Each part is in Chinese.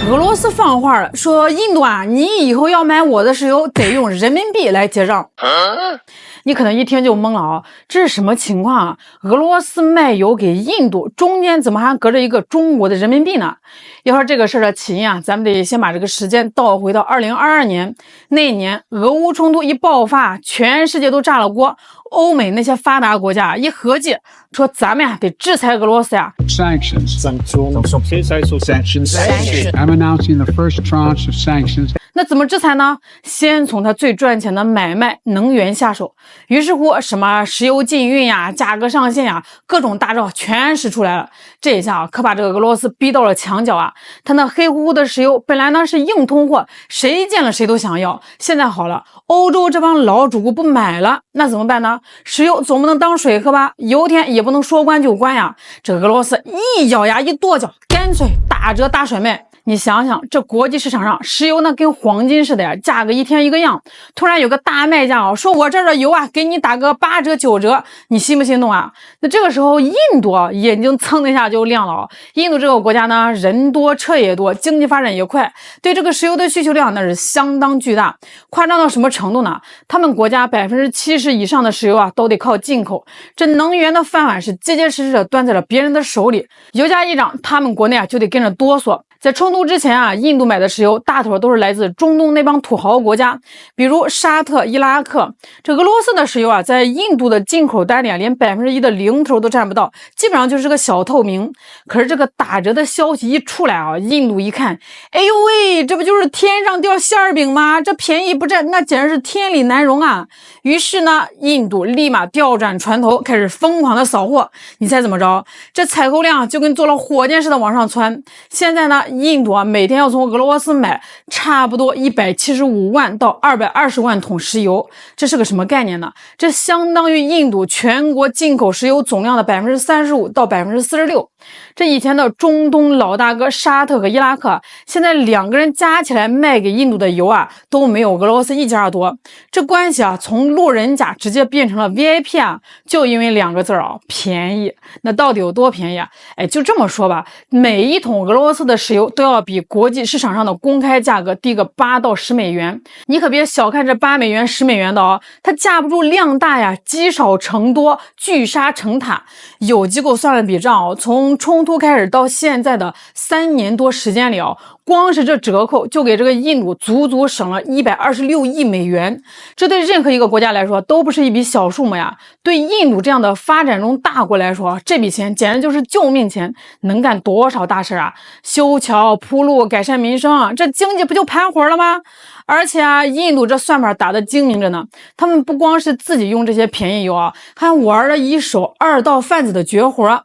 俄罗斯放话了，说印度啊，你以后要买我的石油得用人民币来结账。你可能一听就懵了啊，这是什么情况啊？俄罗斯卖油给印度，中间怎么还隔着一个中国的人民币呢？要说这个事儿的起因啊，咱们得先把这个时间倒回到2022年。那年俄乌冲突一爆发，全世界都炸了锅。欧美那些发达国家一合计，说咱们呀得制裁俄罗斯呀。Sanctions. I'm announcing the first tranche of sanctions. 那怎么制裁呢？先从它最赚钱的买卖能源下手。于是乎，什么石油禁运呀、价格上限呀，各种大招全使出来了。这一下啊，可把这个俄罗斯逼到了墙角啊！他那黑乎乎的石油本来呢是硬通货，谁见了谁都想要。现在好了，欧洲这帮老主顾不买了，那怎么办呢？石油总不能当水喝吧？油田也不能说关就关呀！这俄罗斯一咬牙一跺脚，干脆打折大甩卖。你想想，这国际市场上石油呢跟黄金似的呀，价格一天一个样。突然有个大卖家说我这儿的油啊，给你打个8折9折，你心不心动啊？那这个时候印度眼睛蹭的一下就亮了。印度这个国家呢，人多车也多，经济发展也快，对这个石油的需求量那是相当巨大，夸张到什么程度呢？他们国家70%以上的石油啊都得靠进口，这能源的饭碗是结结实实的端在了别人的手里，油价一涨，他们国内啊就得跟着哆嗦。在冲突之前啊，印度买的石油大头都是来自中东那帮土豪国家，比如沙特、伊拉克。这俄罗斯的石油啊，在印度的进口单里啊，连1%的零头都占不到，基本上就是个小透明。可是这个打折的消息一出来啊，印度一看，哎呦喂，这不就是天上掉馅儿饼吗？这便宜不占，那简直是天理难容啊！于是呢，印度立马调转船头，开始疯狂的扫货。你猜怎么着？这采购量就跟坐了火箭似的往上窜。现在呢，印度啊每天要从俄罗斯买差不多175万到220万桶石油，这是个什么概念呢？这相当于印度全国进口石油总量的35%到46%。这以前的中东老大哥沙特和伊拉克，现在2个人加起来卖给印度的油啊都没有俄罗斯一家多。这关系啊从路人甲直接变成了 VIP 啊，就因为2个字啊，便宜。那到底有多便宜啊？哎，就这么说吧，每一桶俄罗斯的石油都要比国际市场上的公开价格低个8到10美元。你可别小看这8美元、10美元的哦，它架不住量大呀，积少成多，聚沙成塔。有机构算了笔账哦，从冲突开始到现在的3年多时间里哦，光是这折扣就给这个印度足足省了126亿美元，这对任何一个国家来说都不是一笔小数目呀。对印度这样的发展中大国来说，这笔钱简直就是救命钱，能干多少大事啊！修桥铺路，改善民生，这经济不就盘活了吗？而且啊，印度这算法打得精明着呢，他们不光是自己用这些便宜油啊，还玩了一手2道贩子的绝活。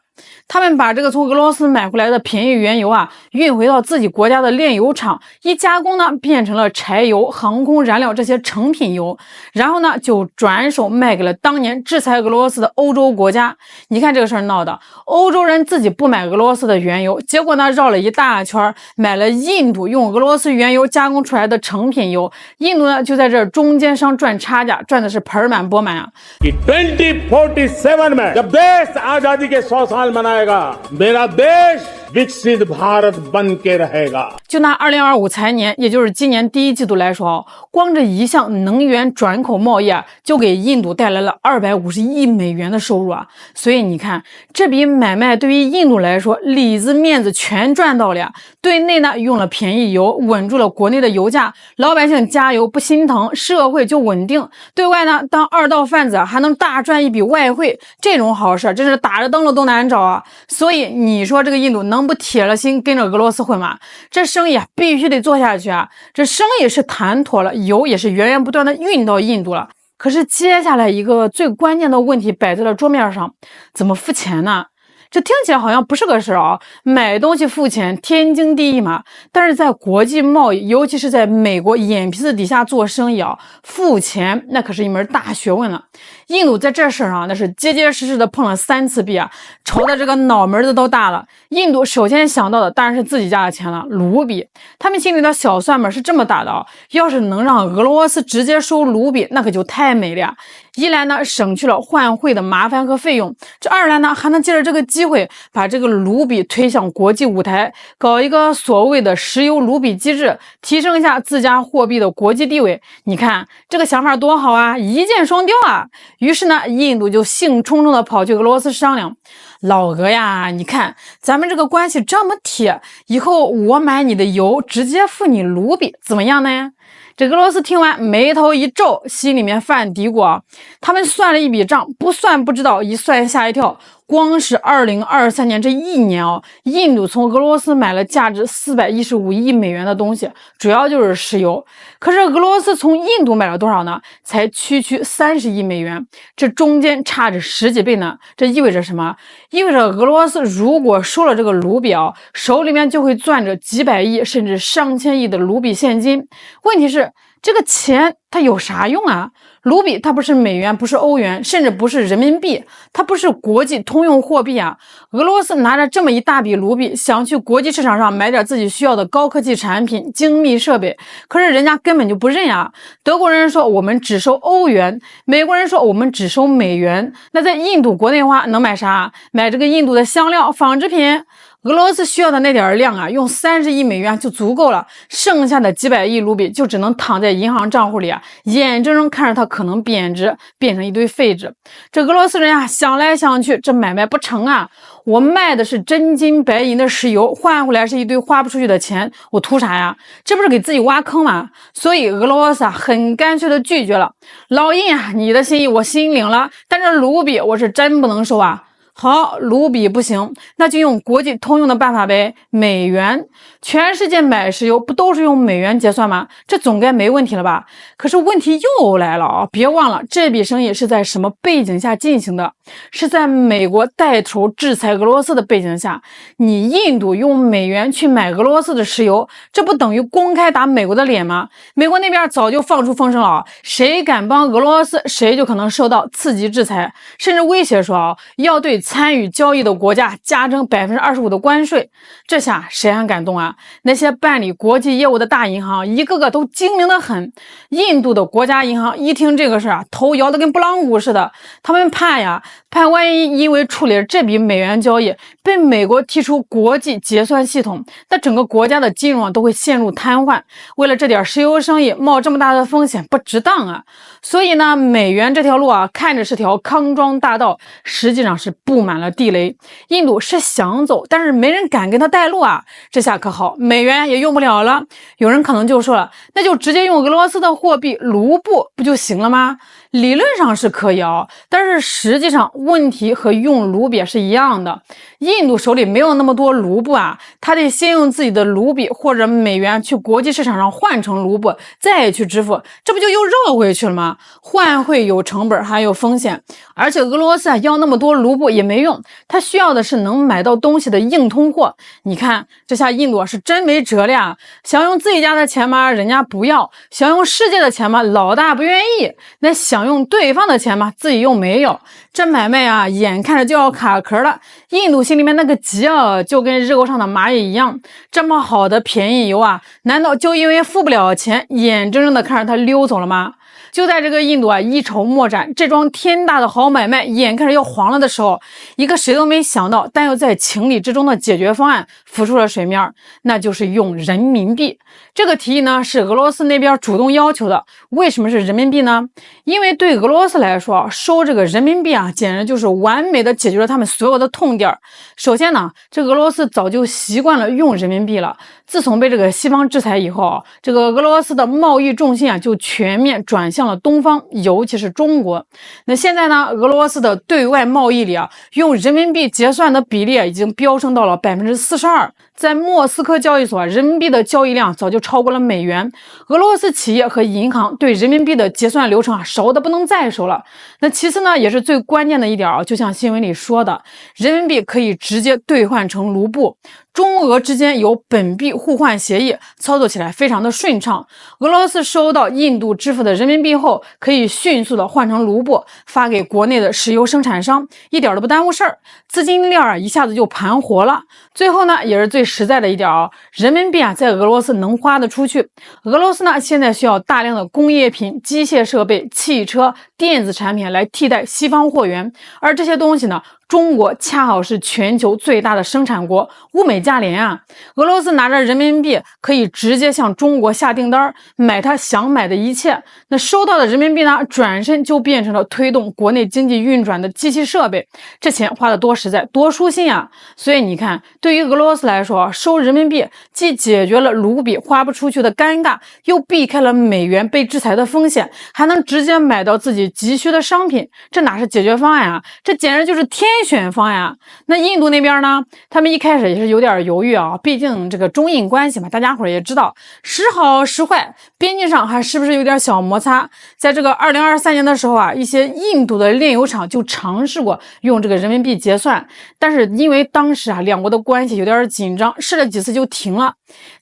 他们把这个从俄罗斯买回来的便宜原油啊，运回到自己国家的炼油厂，一加工呢，变成了柴油、航空燃料这些成品油，然后呢，就转手卖给了当年制裁俄罗斯的欧洲国家。你看这个事儿闹的，欧洲人自己不买俄罗斯的原油，结果呢，绕了一大圈，买了印度用俄罗斯原油加工出来的成品油，印度呢就在这中间商赚差价，赚的是盆满钵满啊。2047 में जब देश आजादी के 100 साल मनाएगा, मेरा देश विकसित भारत बन के रहेगा。就拿2025财年，也就是今年第1季度来说，光这一项能源转口贸易啊，就给印度带来了250亿美元的收入啊。所以你看，这笔买卖对于印度来说，里子面子全赚到了呀。对内呢用了便宜油，稳住了国内的油价，老百姓加油不心疼，社会就稳定。对外呢，当2道贩子还能大赚一笔外汇，这种好事真是打着灯笼都难找啊。所以你说这个印度能不铁了心跟着俄罗斯混吗？这生意啊必须得做下去啊！这生意是谈妥了，油也是源源不断的运到印度了。可是接下来一个最关键的问题摆在了桌面上，怎么付钱呢？这听起来好像不是个事啊，买东西付钱天经地义嘛。但是在国际贸易，尤其是在美国眼皮子底下做生意啊，付钱那可是一门大学问了。印度在这事上那是结结实实的碰了3次壁啊，愁的这个脑门子都大了。印度首先想到的当然是自己家的钱了，卢比。他们心里的小算盘是这么打的啊，要是能让俄罗斯直接收卢比，那可就太美了呀。一来呢，省去了换汇的麻烦和费用；这二来呢，还能借着这个机会把这个卢比推向国际舞台，搞一个所谓的石油卢比机制，提升一下自家货币的国际地位。你看这个想法多好啊，一箭双雕啊！于是呢，印度就兴冲冲的跑去俄罗斯商量。老俄呀，你看咱们这个关系这么铁，以后我买你的油直接付你卢比，怎么样呢？这俄罗斯听完眉头一皱，心里面犯嘀咕啊。他们算了一笔账，不算不知道，一算吓一跳。光是2023年这一年啊，印度从俄罗斯买了价值415亿美元的东西，主要就是石油。可是俄罗斯从印度买了多少呢？才区30亿美元，这中间差着10几倍呢。这意味着什么？意味着俄罗斯如果收了这个卢比啊，手里面就会攥着几百亿甚至上千亿的卢比现金。问题是这个钱它有啥用啊？卢比它不是美元，不是欧元，甚至不是人民币，它不是国际通用货币啊。俄罗斯拿着这么一大笔卢比，想去国际市场上买点自己需要的高科技产品、精密设备，可是人家根本就不认啊。德国人说我们只收欧元，美国人说我们只收美元。那在印度国内话能买啥？买这个印度的香料、纺织品。俄罗斯需要的那点量啊，用30亿美元就足够了，剩下的几百亿卢比就只能躺在银行账户里啊，眼睁睁看着它可能贬值，变成一堆废纸。这俄罗斯人啊，想来想去，这买卖不成啊！我卖的是真金白银的石油，换回来是一堆花不出去的钱，我图啥呀？这不是给自己挖坑吗？所以俄罗斯啊，很干脆的拒绝了。老印啊，你的心意我心领了，但这卢比我是真不能收啊。好，卢比不行，那就用国际通用的办法呗，美元。全世界买石油不都是用美元结算吗？这总该没问题了吧？可是问题又来了啊！别忘了这笔生意是在什么背景下进行的？是在美国带头制裁俄罗斯的背景下。你印度用美元去买俄罗斯的石油，这不等于公开打美国的脸吗？美国那边早就放出风声了啊，谁敢帮俄罗斯，谁就可能受到次级制裁，甚至威胁说啊，要对参与交易的国家加征25%的关税。这下谁还敢动啊？那些办理国际业务的大银行一个个都精明得很。印度的国家银行一听这个事啊，头摇得跟布朗鼓似的。他们怕呀，怕万一因为处理这笔美元交易被美国踢出国际结算系统，那整个国家的金融都会陷入瘫痪。为了这点石油生意冒这么大的风险不值当啊。所以呢，美元这条路啊，看着是条康庄大道，实际上是布满了地雷。印度是想走，但是没人敢跟他带路啊。这下可好，美元也用不了了。有人可能就说了，那就直接用俄罗斯的货币卢布不就行了吗？理论上是可以啊，但是实际上问题和用卢比是一样的。印度手里没有那么多卢布啊，他得先用自己的卢比或者美元去国际市场上换成卢布，再去支付，这不就又绕回去了吗？换汇有成本还有风险，而且俄罗斯要那么多卢布也没用，他需要的是能买到东西的硬通货。你看这下印度是真没辙了呀，想用自己家的钱吗？人家不要；想用世界的钱吗？老大不愿意。那想用对方的钱吗？自己又没有。这买卖啊，眼看着就要卡壳了。印度心里面那个急啊，就跟热锅上的蚂蚁一样。这么好的便宜油啊，难道就因为付不了钱，眼睁睁的看着它溜走了吗？就在这个印度啊一筹莫展，这桩天大的好买卖眼看着要黄了的时候，一个谁都没想到但又在情理之中的解决方案浮出了水面，那就是用人民币。这个提议呢是俄罗斯那边主动要求的。为什么是人民币呢？因为对俄罗斯来说，收这个人民币啊，简直就是完美的解决了他们所有的痛点。首先呢，这俄罗斯早就习惯了用人民币了。自从被这个西方制裁以后，这个俄罗斯的贸易重心啊就全面转向了东方，尤其是中国。那现在呢，俄罗斯的对外贸易里啊，用人民币结算的比例已经飙升到了42%。在莫斯科交易所，人民币的交易量早就超过了美元。俄罗斯企业和银行对人民币的结算流程熟的不能再熟了。那其次呢，也是最关键的一点，就像新闻里说的，人民币可以直接兑换成卢布。中俄之间有本币互换协议，操作起来非常的顺畅。俄罗斯收到印度支付的人民币后，可以迅速的换成卢布，发给国内的石油生产商，一点都不耽误事儿，资金链一下子就盘活了。最后呢，也是最实在的一点人民币在俄罗斯能花得出去。俄罗斯呢，现在需要大量的工业品、机械设备、汽车、电子产品来替代西方货源，而这些东西呢，中国恰好是全球最大的生产国，物美价廉啊！俄罗斯拿着人民币可以直接向中国下订单，买他想买的一切。那收到的人民币呢，转身就变成了推动国内经济运转的机器设备，这钱花的多实在，多舒心啊！所以你看，对于俄罗斯来说，收人民币既解决了卢比花不出去的尴尬，又避开了美元被制裁的风险，还能直接买到自己急需的商品，这哪是解决方案啊？这简直就是天选方案啊！那印度那边呢，他们一开始也是有点犹豫啊，毕竟这个中印关系嘛，大家伙也知道时好时坏，边境上还是不是有点小摩擦。在这个2023年的时候啊，一些印度的炼油厂就尝试过用这个人民币结算，但是因为当时啊两国的关系有点紧张，试了几次就停了。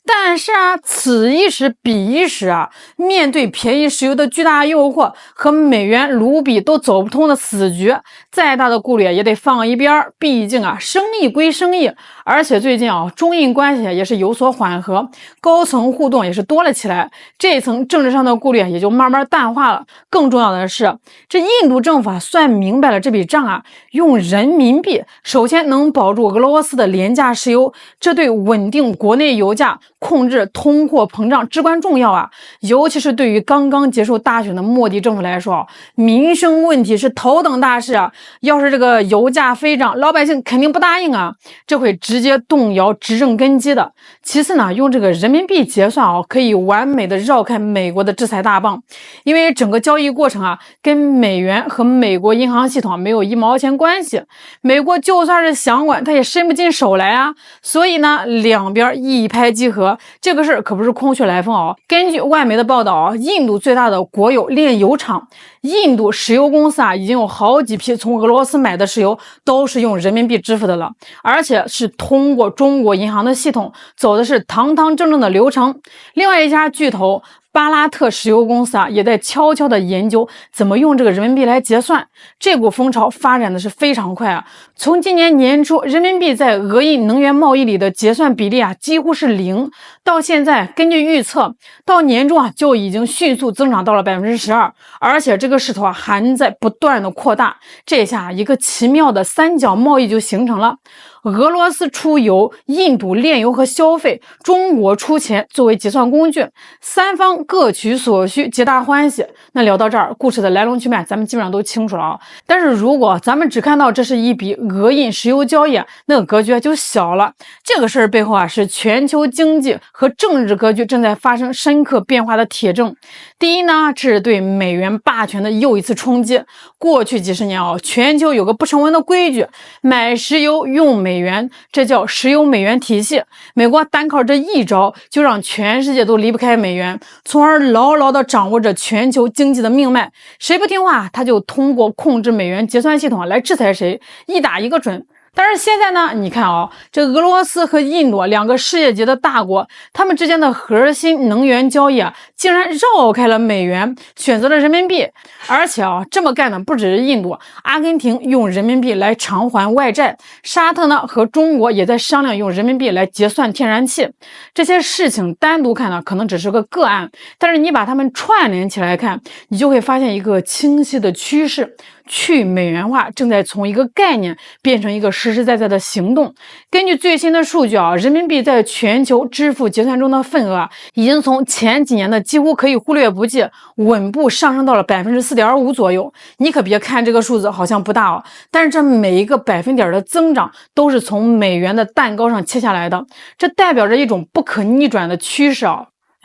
但是啊，此一时彼一时啊，面对便宜石油的巨大诱惑和美元卢比都走不通的死局，再大的顾虑也得放一边，毕竟啊，生意归生意。而且最近啊，中印关系也是有所缓和，高层互动也是多了起来，这层政治上的顾虑也就慢慢淡化了。更重要的是，这印度政府算明白了这笔账啊，用人民币首先能保住俄罗斯的廉价石油，这对稳定国内油价、控制通货膨胀至关重要啊！尤其是对于刚刚结束大选的莫迪政府来说，民生问题是头等大事啊！要是这个油价飞涨，老百姓肯定不答应啊，这会直接动摇执政根基的。其次呢，用这个人民币结算可以完美的绕开美国的制裁大棒，因为整个交易过程啊，跟美元和美国银行系统没有一毛钱关系，美国就算是想管，他也伸不进手来啊。所以呢，两边一拍即合，这个事儿可不是空穴来风啊。根据外媒的报道啊，印度最大的国有炼油厂印度石油公司啊，已经有好几批从俄罗斯买的石油都是用人民币支付的了，而且是通过中国银行的系统，走的是堂堂正正的流程。另外一家巨头巴拉特石油公司啊，也在悄悄的研究怎么用这个人民币来结算。这股风潮发展的是非常快啊！从今年年初，人民币在俄印能源贸易里的结算比例啊，几乎是0，到现在根据预测，到年中啊就已经迅速增长到了12%，而且这个势头啊还在不断的扩大。这下一个奇妙的三角贸易就形成了。俄罗斯出油，印度炼油和消费，中国出钱作为结算工具，三方各取所需，皆大欢喜。那聊到这儿，故事的来龙去脉咱们基本上都清楚了啊。但是如果咱们只看到这是一笔俄印石油交易，那个格局就小了。这个事儿背后啊，是全球经济和政治格局正在发生深刻变化的铁证。第一呢，这是对美元霸权的又一次冲击。过去几十年啊，全球有个不成文的规矩，买石油用美元，这叫石油美元体系。美国单靠这一招，就让全世界都离不开美元，从而牢牢地掌握着全球经济的命脉。谁不听话，他就通过控制美元结算系统来制裁谁，一打一个准。但是现在呢，你看这俄罗斯和印度两个世界级的大国，他们之间的核心能源交易竟然绕开了美元，选择了人民币。而且这么干的不只是印度，阿根廷用人民币来偿还外债，沙特呢和中国也在商量用人民币来结算天然气。这些事情单独看呢，可能只是个个案，但是你把它们串联起来看，你就会发现一个清晰的趋势。去美元化正在从一个概念变成一个实实在在的行动。根据最新的数据人民币在全球支付结算中的份额已经从前几年的几乎可以忽略不计，稳步上升到了 4.5% 左右。你可别看这个数字好像不大但是这每一个百分点的增长都是从美元的蛋糕上切下来的，这代表着一种不可逆转的趋势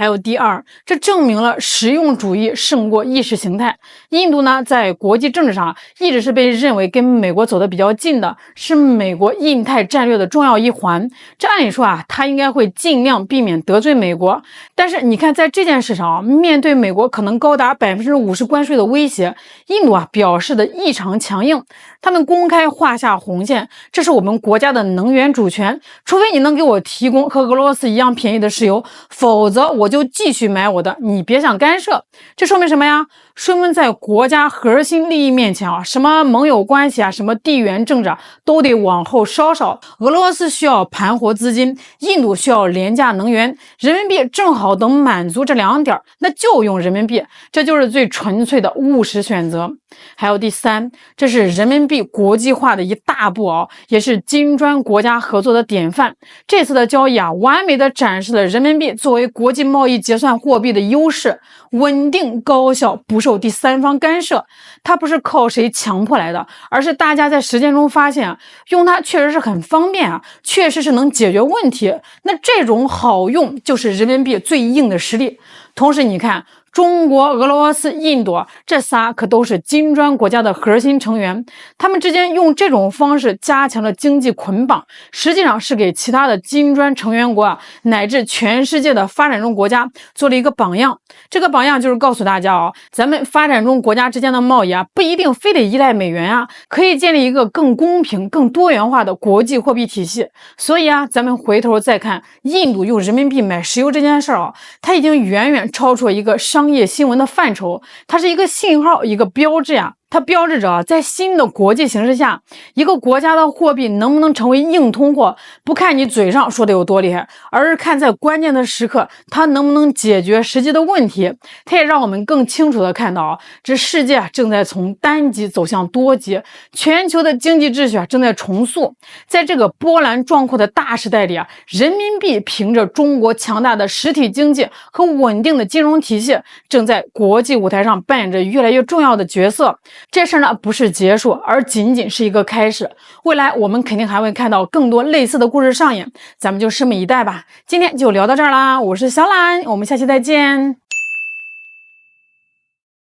还有第二，这证明了实用主义胜过意识形态。印度呢，在国际政治上一直是被认为跟美国走得比较近的，是美国印太战略的重要一环。这按理说啊，他应该会尽量避免得罪美国。但是你看，在这件事上，面对美国可能高达50%关税的威胁，印度啊表示的异常强硬。他们公开画下红线，这是我们国家的能源主权，除非你能给我提供和俄罗斯一样便宜的石油，否则我就继续买我的，你别想干涉。这说明什么呀？说明在国家核心利益面前啊，什么盟友关系啊，什么地缘政治啊，都得往后稍稍。俄罗斯需要盘活资金，印度需要廉价能源，人民币正好能满足这两点，那就用人民币，这就是最纯粹的务实选择。还有第三，这是人民币国际化的一大步啊，也是金砖国家合作的典范。这次的交易啊，完美的展示了人民币作为国际贸易结算货币的优势，稳定高效，不受第三方干涉。它不是靠谁强迫来的，而是大家在实践中发现啊，用它确实是很方便啊，确实是能解决问题。那这种好用就是人民币最硬的实力。同时你看，中国、俄罗斯、印度这仨可都是金砖国家的核心成员，他们之间用这种方式加强了经济捆绑，实际上是给其他的金砖成员国乃至全世界的发展中国家做了一个榜样。这个榜样就是告诉大家咱们发展中国家之间的贸易不一定非得依赖美元可以建立一个更公平、更多元化的国际货币体系。所以咱们回头再看印度用人民币买石油这件事它已经远远超出了一个商业新闻的范畴，它是一个信号，一个标志它标志着在新的国际形势下，一个国家的货币能不能成为硬通货，不看你嘴上说的有多厉害，而是看在关键的时刻它能不能解决实际的问题。它也让我们更清楚的看到这世界正在从单极走向多极，全球的经济秩序正在重塑。在这个波澜壮阔的大时代里人民币凭着中国强大的实体经济和稳定的金融体系，正在国际舞台上扮演着越来越重要的角色。这事呢不是结束，而仅仅是一个开始。未来我们肯定还会看到更多类似的故事上演，咱们就拭目以待吧。今天就聊到这儿啦，我是小懒，我们下期再见。